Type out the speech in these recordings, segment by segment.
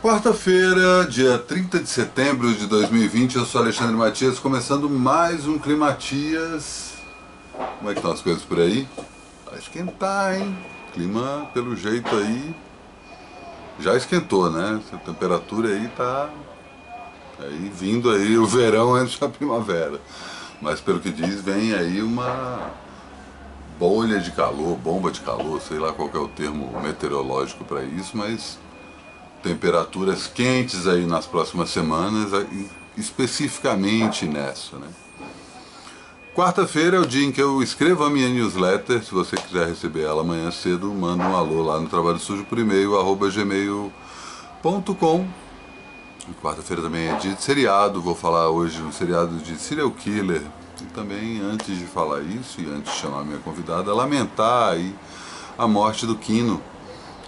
Quarta-feira, dia 30 de setembro de 2020, eu sou Alexandre Matias, começando mais um Climatias. Como é que estão as coisas por aí? Vai esquentar, hein? Clima, pelo jeito aí, já esquentou, né? A temperatura aí tá aí vindo aí o verão antes da primavera. Mas pelo que diz, vem aí uma bolha de calor, bomba de calor, sei lá qual que é o termo meteorológico para isso, mas temperaturas quentes aí nas próximas semanas, especificamente nessa, né? Quarta-feira é o dia em que eu escrevo a minha newsletter. Se você quiser receber ela amanhã cedo, manda um alô lá no Trabalho Sujo por e-mail, @gmail.com. Quarta-feira também é dia de seriado, vou falar hoje um seriado de serial killer. E também, antes de falar isso e antes de chamar a minha convidada, lamentar aí a morte do Quino,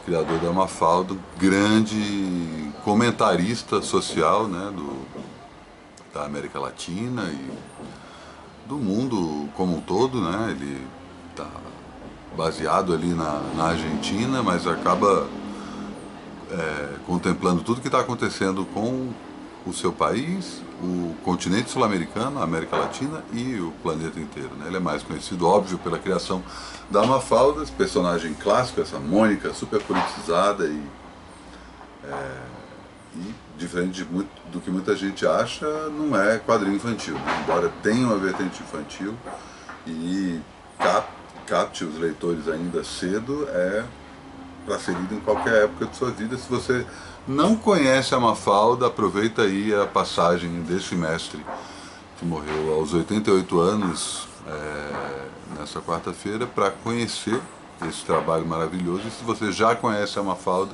criador da Mafalda, grande comentarista social, né, da América Latina e do mundo como um todo, né? Ele está baseado ali na Argentina, mas acaba contemplando tudo que está acontecendo com o seu país, o continente sul-americano, a América Latina e o planeta inteiro, né? Ele é mais conhecido, óbvio, pela criação da Mafalda, esse personagem clássico, essa Mônica super politizada e diferente do que muita gente acha, não é quadrinho infantil, né? Embora tenha uma vertente infantil e capte os leitores ainda cedo, é para ser lido em qualquer época de sua vida. Se você não conhece a Mafalda, aproveita aí a passagem desse mestre que morreu aos 88 anos nessa quarta-feira para conhecer esse trabalho maravilhoso. E se você já conhece a Mafalda,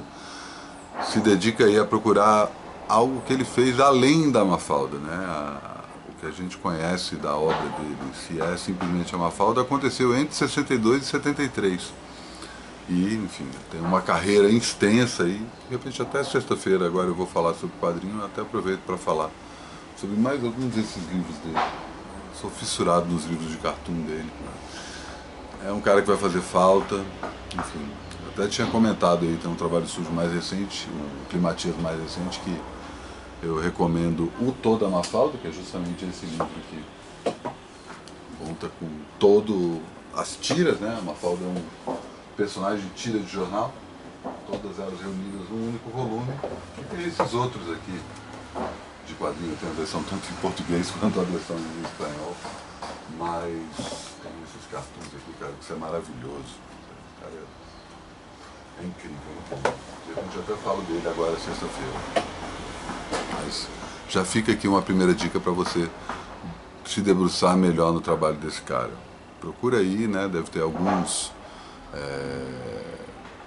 se dedica aí a procurar algo que ele fez além da Mafalda, né? O que a gente conhece da obra dele, se é simplesmente a Mafalda, aconteceu entre 62 e 73. E, enfim, tem uma carreira extensa aí. De repente, até sexta-feira agora eu vou falar sobre o quadrinho, até aproveito para falar sobre mais alguns desses livros dele. Sou fissurado nos livros de cartoon dele. É um cara que vai fazer falta, enfim. Até tinha comentado aí, tem um trabalho sujo mais recente, um Climatias mais recente, que eu recomendo O Toda a Mafalda, que é justamente esse livro que conta com todo as tiras, né? A Mafalda é um personagem de tira de jornal, todas elas reunidas num único volume. E tem esses outros aqui de quadrinho, tem a versão tanto em português quanto a versão em espanhol, mas tem esses cartoons aqui, cara, que isso é maravilhoso. Cara, é incrível. A gente até falo dele agora sexta-feira. Mas já fica aqui uma primeira dica para você se debruçar melhor no trabalho desse cara. Procura aí, né? Deve ter alguns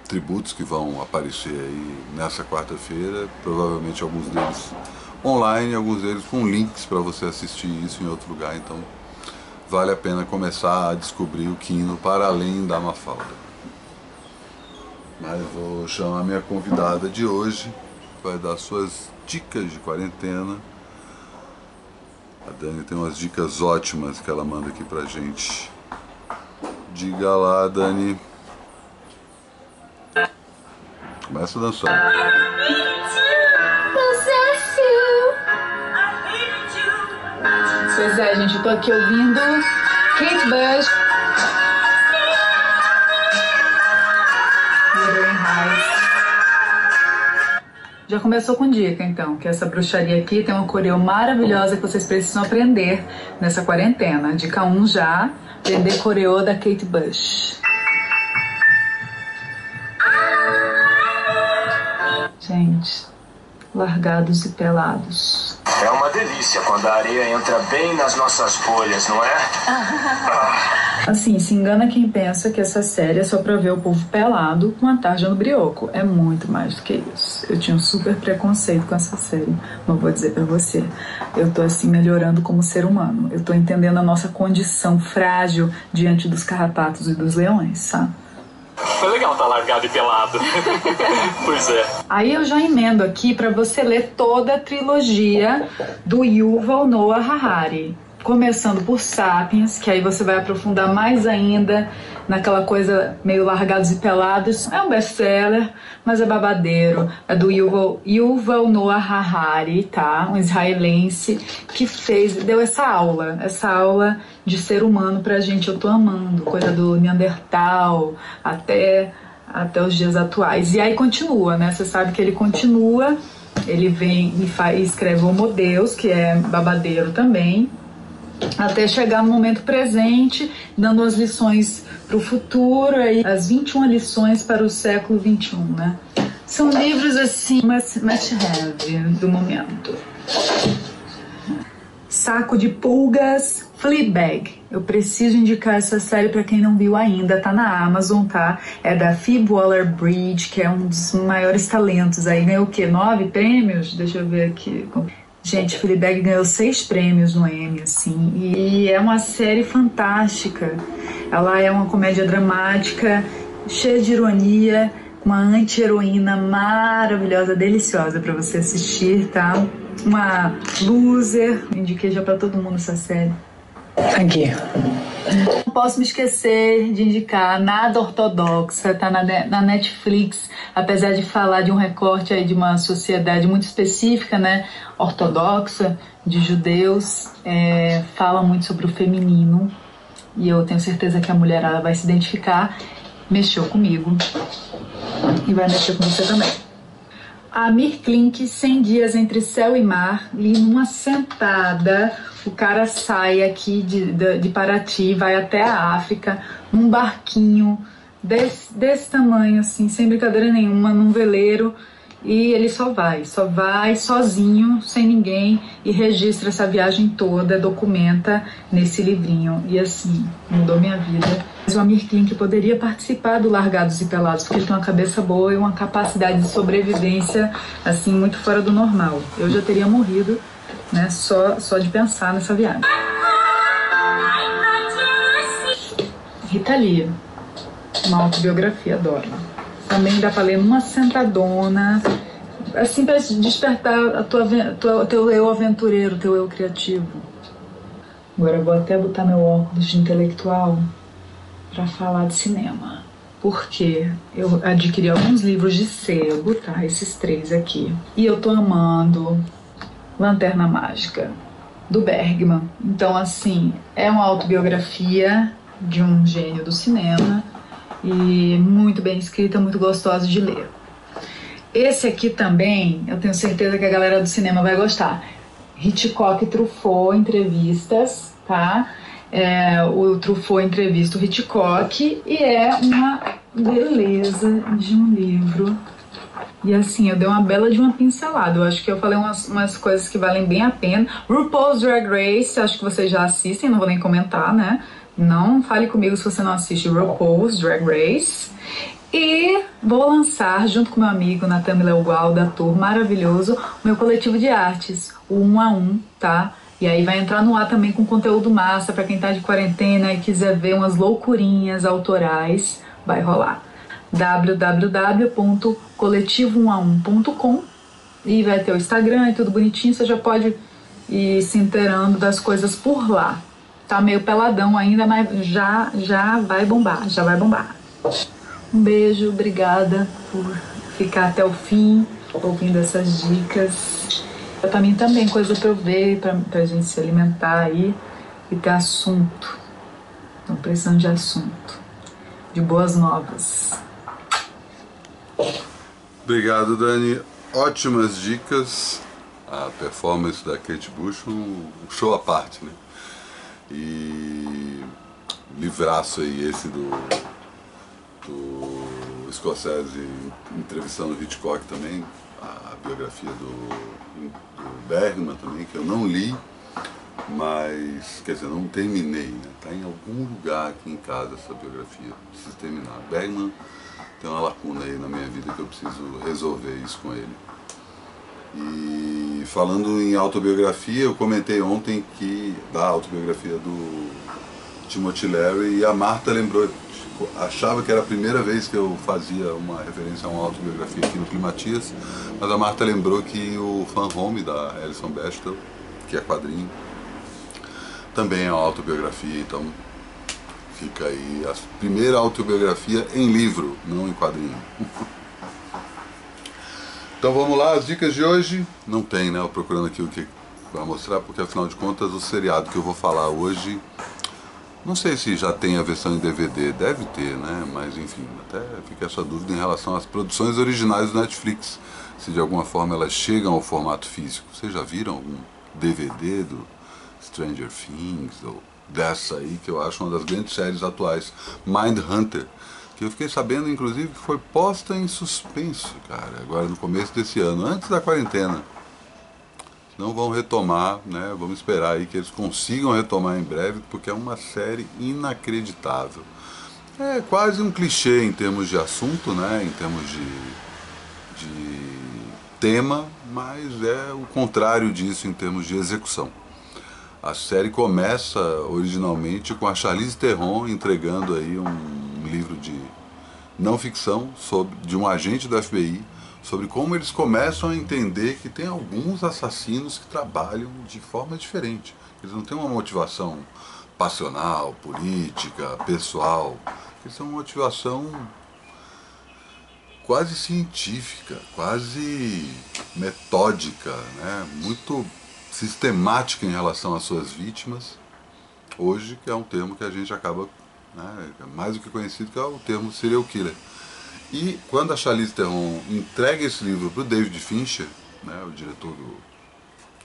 tributos que vão aparecer aí nessa quarta-feira. Provavelmente alguns deles online, alguns deles com links para você assistir isso em outro lugar. Então vale a pena começar a descobrir o Quino para além da Mafalda. Mas vou chamar a minha convidada de hoje, vai dar suas dicas de quarentena. A Dani tem umas dicas ótimas que ela manda aqui pra gente. Diga lá, Dani. Começa a dançar. Pois é, gente, eu tô aqui ouvindo Kate Bush. Já começou com dica, então, que essa bruxaria aqui tem uma coreo maravilhosa que vocês precisam aprender nessa quarentena. Dica 1 já, aprender coreo da Kate Bush. Gente, largados e pelados. É uma delícia quando a areia entra bem nas nossas folhas, não é? Assim, se engana quem pensa que essa série é só pra ver o povo pelado com a tarja no brioco. É muito mais do que isso. Eu tinha um super preconceito com essa série, mas vou dizer pra você, eu tô assim melhorando como ser humano. Eu tô entendendo a nossa condição frágil diante dos carrapatos e dos leões, sabe? Foi legal estar largado e pelado. Pois é. Aí eu já emendo aqui pra você ler toda a trilogia do Yuval Noah Harari. Começando por Sapiens, que aí você vai aprofundar mais ainda naquela coisa meio Largados e Pelados. É um best-seller, mas é babadeiro. É do Yuval Noah Harari, tá? Um israelense que deu essa aula de ser humano pra gente. Eu tô amando, coisa do Neandertal até os dias atuais. E aí continua, né? Você sabe que ele continua, ele vem e escreve Homo Deus, que é babadeiro também, até chegar no momento presente, dando as lições para o futuro, aí as 21 lições para o século XXI, né? São livros assim, must have do momento. Saco de Pulgas, Fleabag. Eu preciso indicar essa série para quem não viu ainda, tá na Amazon, tá? É da Phoebe Waller-Bridge, que é um dos maiores talentos aí. Ganhou o quê? 9 prêmios? Deixa eu ver aqui. Gente, Fleabag ganhou 6 prêmios no Emmy, assim, e é uma série fantástica. Ela é uma comédia dramática, cheia de ironia, uma anti-heroína maravilhosa, deliciosa para você assistir, tá? Uma loser, indiquei já para todo mundo essa série. Aqui. Não posso me esquecer de indicar Nada Ortodoxa, tá na Netflix, apesar de falar de um recorte aí de uma sociedade muito específica, né, ortodoxa, de judeus, fala muito sobre o feminino, e eu tenho certeza que a mulherada vai se identificar. Mexeu comigo e vai mexer com você também. Amir Klink, 100 Dias Entre Céu e Mar, li numa sentada. O cara sai aqui de Paraty, vai até a África, num barquinho desse tamanho, assim, sem brincadeira nenhuma, num veleiro, e ele só vai sozinho, sem ninguém, e registra essa viagem toda, documenta nesse livrinho, e assim, mudou minha vida. Mas o Amir Klink poderia participar do Largados e Pelados, porque ele tem uma cabeça boa e uma capacidade de sobrevivência, assim, muito fora do normal. Eu já teria morrido, né, só de pensar nessa viagem. Rita Lee, uma autobiografia, adoro. Também dá pra ler numa sentadona, assim, pra despertar teu eu aventureiro, teu eu criativo. Agora eu vou até botar meu óculos de intelectual para falar de cinema, porque eu adquiri alguns livros de sebo, tá? Esses 3 aqui. E eu tô amando Lanterna Mágica, do Bergman. Então, assim, é uma autobiografia de um gênio do cinema e muito bem escrita, muito gostosa de ler. Esse aqui também, eu tenho certeza que a galera do cinema vai gostar. Hitchcock e Truffaut, entrevistas, tá? O Truffaut entrevista o Hitchcock e é uma beleza de um livro. E assim, eu dei uma bela de uma pincelada. Eu acho que eu falei umas coisas que valem bem a pena. RuPaul's Drag Race, acho que vocês já assistem, não vou nem comentar, né? Não fale comigo se você não assiste RuPaul's Drag Race. E vou lançar, junto com meu amigo Natan Mileugual, da Tour maravilhoso, o meu coletivo de artes, o 1 a 1, tá? E aí vai entrar no ar também com conteúdo massa para quem tá de quarentena e quiser ver umas loucurinhas autorais, vai rolar. www.coletivo1a1.com e vai ter o Instagram e tudo bonitinho, você já pode ir se inteirando das coisas por lá. Tá meio peladão ainda, mas já vai bombar, já vai bombar. Um beijo, obrigada por ficar até o fim, ouvindo essas dicas. Pra mim também, coisa pra eu ver, pra gente se alimentar aí e ter assunto. Estão precisando de assunto, de boas novas. Obrigado, Dani. Ótimas dicas. A performance da Kate Bush, um show à parte, né? E livraço aí esse do Scorsese entrevistando o Hitchcock também, a biografia do Bergman também, que eu não li, mas, quer dizer, não terminei, né? Tá em algum lugar aqui em casa essa biografia, preciso terminar. Bergman tem uma lacuna aí na minha vida que eu preciso resolver isso com ele. E falando em autobiografia, eu comentei ontem da autobiografia do Timothy Leary, e a Marta lembrou, achava que era a primeira vez que eu fazia uma referência a uma autobiografia aqui no Climatias, mas a Marta lembrou que o Fan Home da Alison Bechdel, que é quadrinho, também é uma autobiografia, então Fica aí a primeira autobiografia em livro, não em quadrinho. Então vamos lá, as dicas de hoje. Não tem, né? Eu procurando aqui o que vai mostrar, porque afinal de contas o seriado que eu vou falar hoje, não sei se já tem a versão em DVD, deve ter, né? Mas enfim, até fica essa dúvida em relação às produções originais do Netflix, se de alguma forma elas chegam ao formato físico. Vocês já viram algum DVD do Stranger Things ou dessa aí, que eu acho uma das grandes séries atuais, Mindhunter, que eu fiquei sabendo inclusive que foi posta em suspenso, cara, agora no começo desse ano, antes da quarentena. Não vão retomar, né? Vamos esperar aí que eles consigam retomar em breve, porque é uma série inacreditável. É quase um clichê em termos de assunto, né? Em termos de tema, mas é o contrário disso em termos de execução. A série começa originalmente com a Charlize Theron entregando aí um livro de não ficção de um agente do FBI, sobre como eles começam a entender que tem alguns assassinos que trabalham de forma diferente. Eles não têm uma motivação passional, política, pessoal. Eles têm uma motivação quase científica, quase metódica, né? Muito sistemática em relação às suas vítimas. Hoje, que é um termo que a gente acaba, né, mais do que conhecido, que é o termo serial killer. E quando a Charlize Theron entrega esse livro para o David Fincher, né, o diretor do...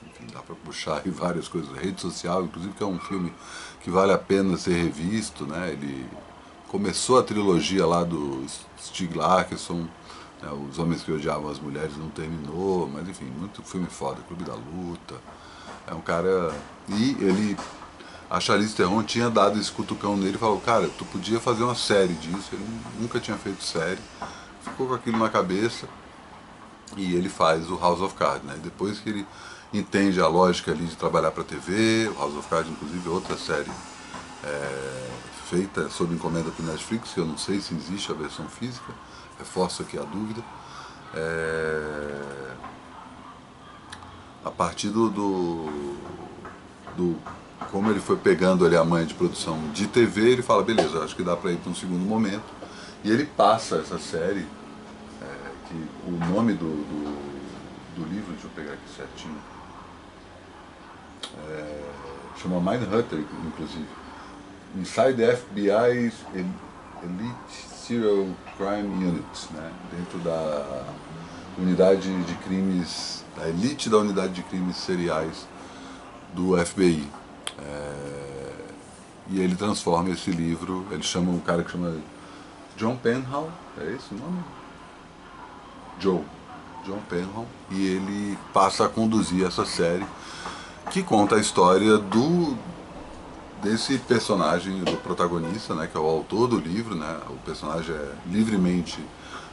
Enfim, dá para puxar aí várias coisas, rede social, inclusive, que é um filme que vale a pena ser revisto, né? Ele começou a trilogia lá do Stieg Larsson, né, Os Homens que Odiavam as Mulheres, não terminou, mas enfim, muito filme foda, Clube da Luta. É um cara... E ele... A Charlize Theron tinha dado esse cutucão nele e falou, cara, tu podia fazer uma série disso. Ele nunca tinha feito série, ficou com aquilo na cabeça e ele faz o House of Cards, né? Depois que ele entende a lógica ali de trabalhar para TV, o House of Cards inclusive é outra série feita sob encomenda para o Netflix, que eu não sei se existe a versão física, reforço aqui a dúvida. A partir como ele foi pegando ali a manha de produção de TV, ele fala, beleza, acho que dá para ir para um segundo momento. E ele passa essa série, que o nome do livro, deixa eu pegar aqui certinho, chama Mindhunter, inclusive. Inside the FBI's Elite Serial Crime Unit, né? Dentro da unidade de crimes, da elite da unidade de crimes seriais do FBI. E ele transforma esse livro, ele chama um cara que chama John Penhall, é esse o nome? John Penhall, e ele passa a conduzir essa série que conta a história desse personagem, do protagonista, né, que é o autor do livro, né? O personagem é livremente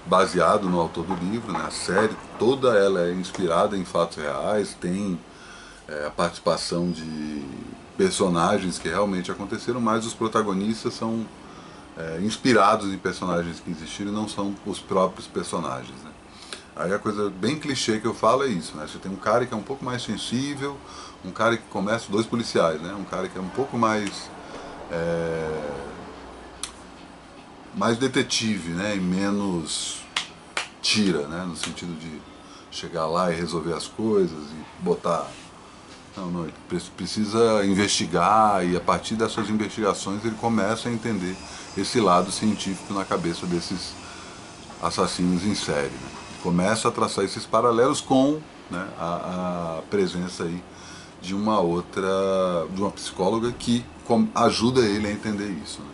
baseado no autor do livro, né? A série toda ela é inspirada em fatos reais, tem a participação de personagens que realmente aconteceram, mas os protagonistas são inspirados em personagens que existiram e não são os próprios personagens, né? Aí a coisa bem clichê que eu falo é isso, né? Você tem um cara que é um pouco mais sensível, um cara que começa, dois policiais, né? Um cara que é um pouco mais mais detetive, né? E menos tira, né? No sentido de chegar lá e resolver as coisas e botar... Não, ele precisa investigar, e a partir dessas investigações ele começa a entender esse lado científico na cabeça desses assassinos em série, né? Começa a traçar esses paralelos com, né, a presença aí de uma psicóloga que ajuda ele a entender isso, né?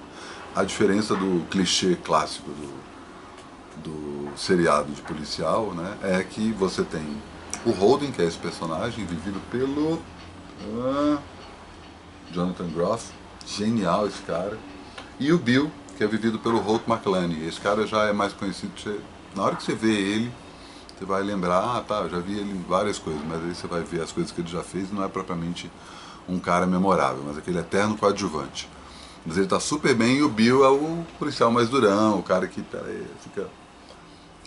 A diferença do clichê clássico do seriado de policial, né, é que você tem o Holden, que é esse personagem vivido pelo Jonathan Groff, genial esse cara, e o Bill, que é vivido pelo Holt McCallany. Esse cara já é mais conhecido, na hora que você vê ele, você vai lembrar, eu já vi ele em várias coisas, mas aí você vai ver as coisas que ele já fez, e não é propriamente um cara memorável, mas aquele eterno coadjuvante. Mas ele tá super bem, e o Bill é o policial mais durão, o cara que fica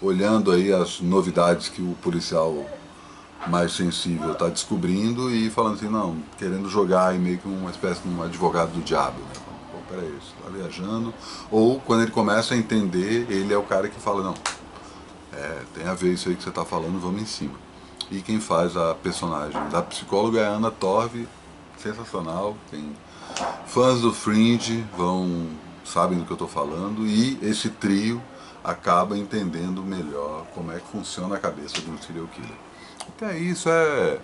olhando aí as novidades que o policial mais sensível está descobrindo e falando assim, não, querendo jogar aí meio que uma espécie de um advogado do diabo, né? peraí, você tá viajando. Ou quando ele começa a entender, ele é o cara que fala, não, tem a ver isso aí que você tá falando, vamos em cima. E quem faz a personagem da psicóloga é a Anna Torv, sensacional, tem fãs do Fringe sabem do que eu estou falando, e esse trio acaba entendendo melhor como é que funciona a cabeça de um serial killer. Até isso é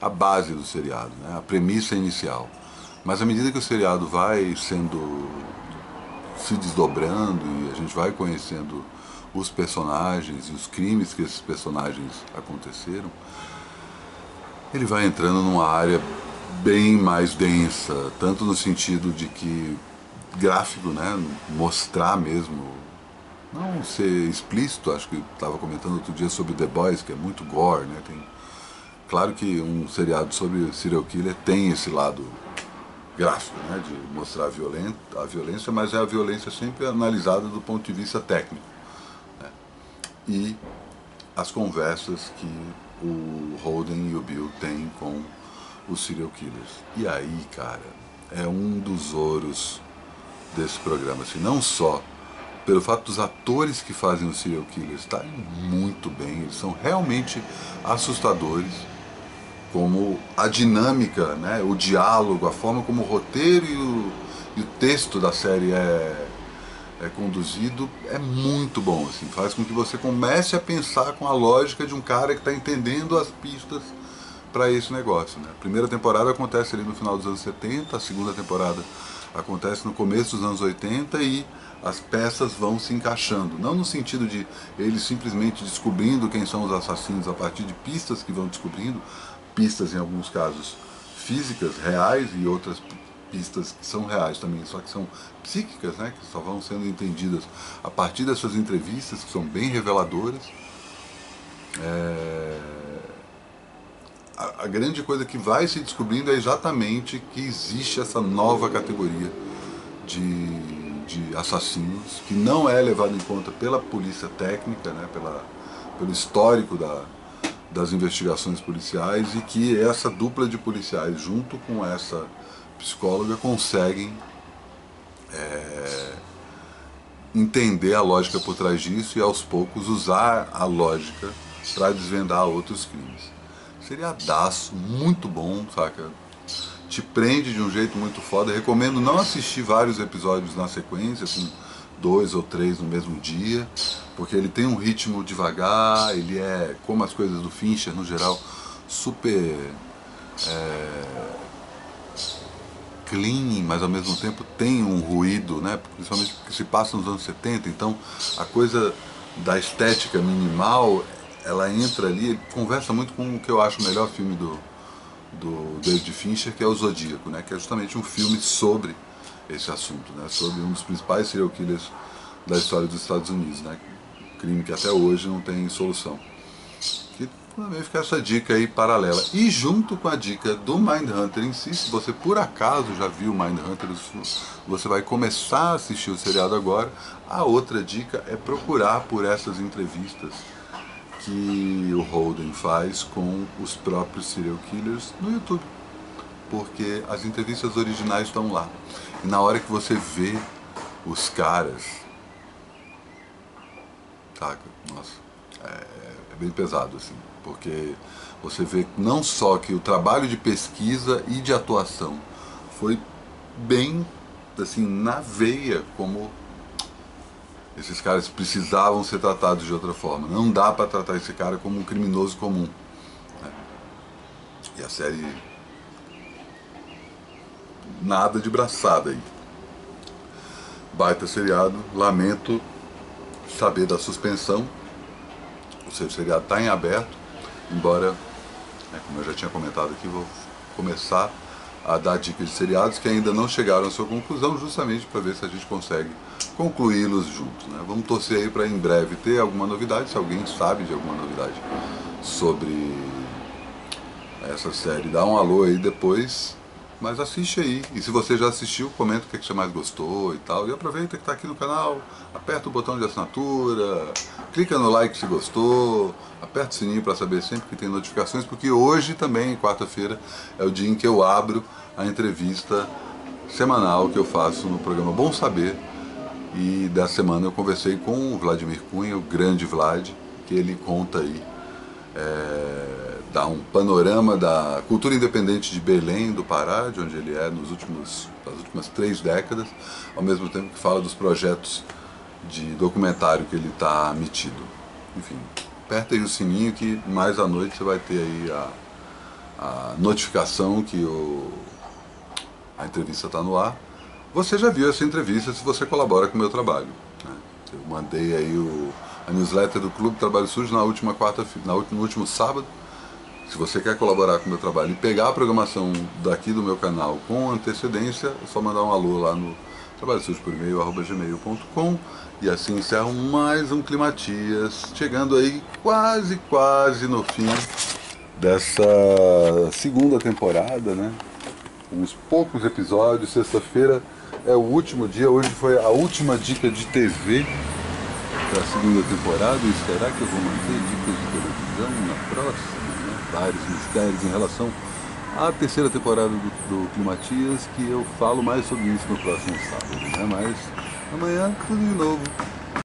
a base do seriado, né? A premissa inicial. Mas à medida que o seriado vai se desdobrando e a gente vai conhecendo os personagens e os crimes que esses personagens aconteceram, ele vai entrando numa área bem mais densa, tanto no sentido de que gráfico, né, mostrar mesmo, não ser explícito. Acho que estava comentando outro dia sobre The Boys, que é muito gore, né, claro que um seriado sobre serial killer tem esse lado gráfico, né, de mostrar a violência, mas é a violência sempre analisada do ponto de vista técnico, né, e as conversas que o Holden e o Bill têm com os serial killers. E aí, cara, é um dos ouros desse programa, assim, não só pelo fato dos atores que fazem os serial killers estarem muito bem, eles são realmente assustadores, como a dinâmica, né, o diálogo, a forma como o roteiro e o texto da série é conduzido é muito bom, assim, faz com que você comece a pensar com a lógica de um cara que está entendendo as pistas para esse negócio, né? A primeira temporada acontece ali no final dos anos 70, a segunda temporada acontece no começo dos anos 80 e as peças vão se encaixando, não no sentido de eles simplesmente descobrindo quem são os assassinos a partir de pistas que vão descobrindo, pistas em alguns casos físicas, reais, e outras pistas que são reais também, só que são psíquicas, né, que só vão sendo entendidas a partir dessas entrevistas, que são bem reveladoras. A grande coisa que vai se descobrindo é exatamente que existe essa nova categoria de assassinos, que não é levado em conta pela polícia técnica, né, pelo histórico das investigações policiais, e que essa dupla de policiais, junto com essa psicóloga, conseguem entender a lógica por trás disso e aos poucos usar a lógica para desvendar outros crimes. Seriadaço, muito bom, saca? Te prende de um jeito muito foda. Recomendo não assistir vários episódios na sequência, assim, 2 ou 3 no mesmo dia, porque ele tem um ritmo devagar, ele é, como as coisas do Fincher no geral, super clean, mas ao mesmo tempo tem um ruído, né? Principalmente porque se passa nos anos 70, então a coisa da estética minimal, ela entra ali, ele conversa muito com o que eu acho o melhor filme do David Fincher, que é o Zodíaco, né? Que é justamente um filme sobre esse assunto, né? Sobre um dos principais serial killers da história dos Estados Unidos, né? Um crime que até hoje não tem solução. Que também fica essa dica aí paralela. E junto com a dica do Mindhunter em si, se você por acaso já viu Mindhunter, você vai começar a assistir o seriado agora, a outra dica é procurar por essas entrevistas que o Holden faz com os próprios serial killers no YouTube, porque as entrevistas originais estão lá, e na hora que você vê os caras, saca? Nossa, é bem pesado, assim, porque você vê não só que o trabalho de pesquisa e de atuação foi bem, assim, na veia, como esses caras precisavam ser tratados de outra forma. Não dá para tratar esse cara como um criminoso comum, né? E a série nada de braçada aí. Baita seriado. Lamento saber da suspensão. O seriado está em aberto, embora, né, como eu já tinha comentado aqui, vou começar a dar dicas de seriados que ainda não chegaram à sua conclusão, justamente para ver se a gente consegue concluí-los juntos, né? Vamos torcer aí para em breve ter alguma novidade, se alguém sabe de alguma novidade sobre essa série, dá um alô aí depois, mas assiste aí. E se você já assistiu, comenta o que você mais gostou e tal, e aproveita que está aqui no canal, aperta o botão de assinatura, clica no like se gostou, aperta o sininho para saber sempre que tem notificações, porque hoje também, quarta-feira, é o dia em que eu abro a entrevista semanal que eu faço no programa Bom Saber. E dessa semana eu conversei com o Vladimir Cunha, o grande Vlad, que ele conta aí, dá um panorama da cultura independente de Belém, do Pará, de onde ele é nas últimas 3 décadas, ao mesmo tempo que fala dos projetos de documentário que ele está metido. Enfim, aperta aí o sininho que mais à noite você vai ter aí a notificação que a entrevista está no ar. Você já viu essa entrevista se você colabora com o meu trabalho, né? Eu mandei aí a newsletter do Clube Trabalho Sujo no último sábado. Se você quer colaborar com o meu trabalho e pegar a programação daqui do meu canal com antecedência, é só mandar um alô lá no trabalhosujo@gmail.com. E assim encerro mais um Climatias, chegando aí quase no fim dessa segunda temporada, né? Uns poucos episódios. Sexta-feira é o último dia, hoje foi a última dica de TV da segunda temporada. E será que eu vou manter dicas de televisão na próxima? Vários mistérios em relação à terceira temporada do Climatias, que eu falo mais sobre isso no próximo sábado, né? Mas amanhã tudo de novo.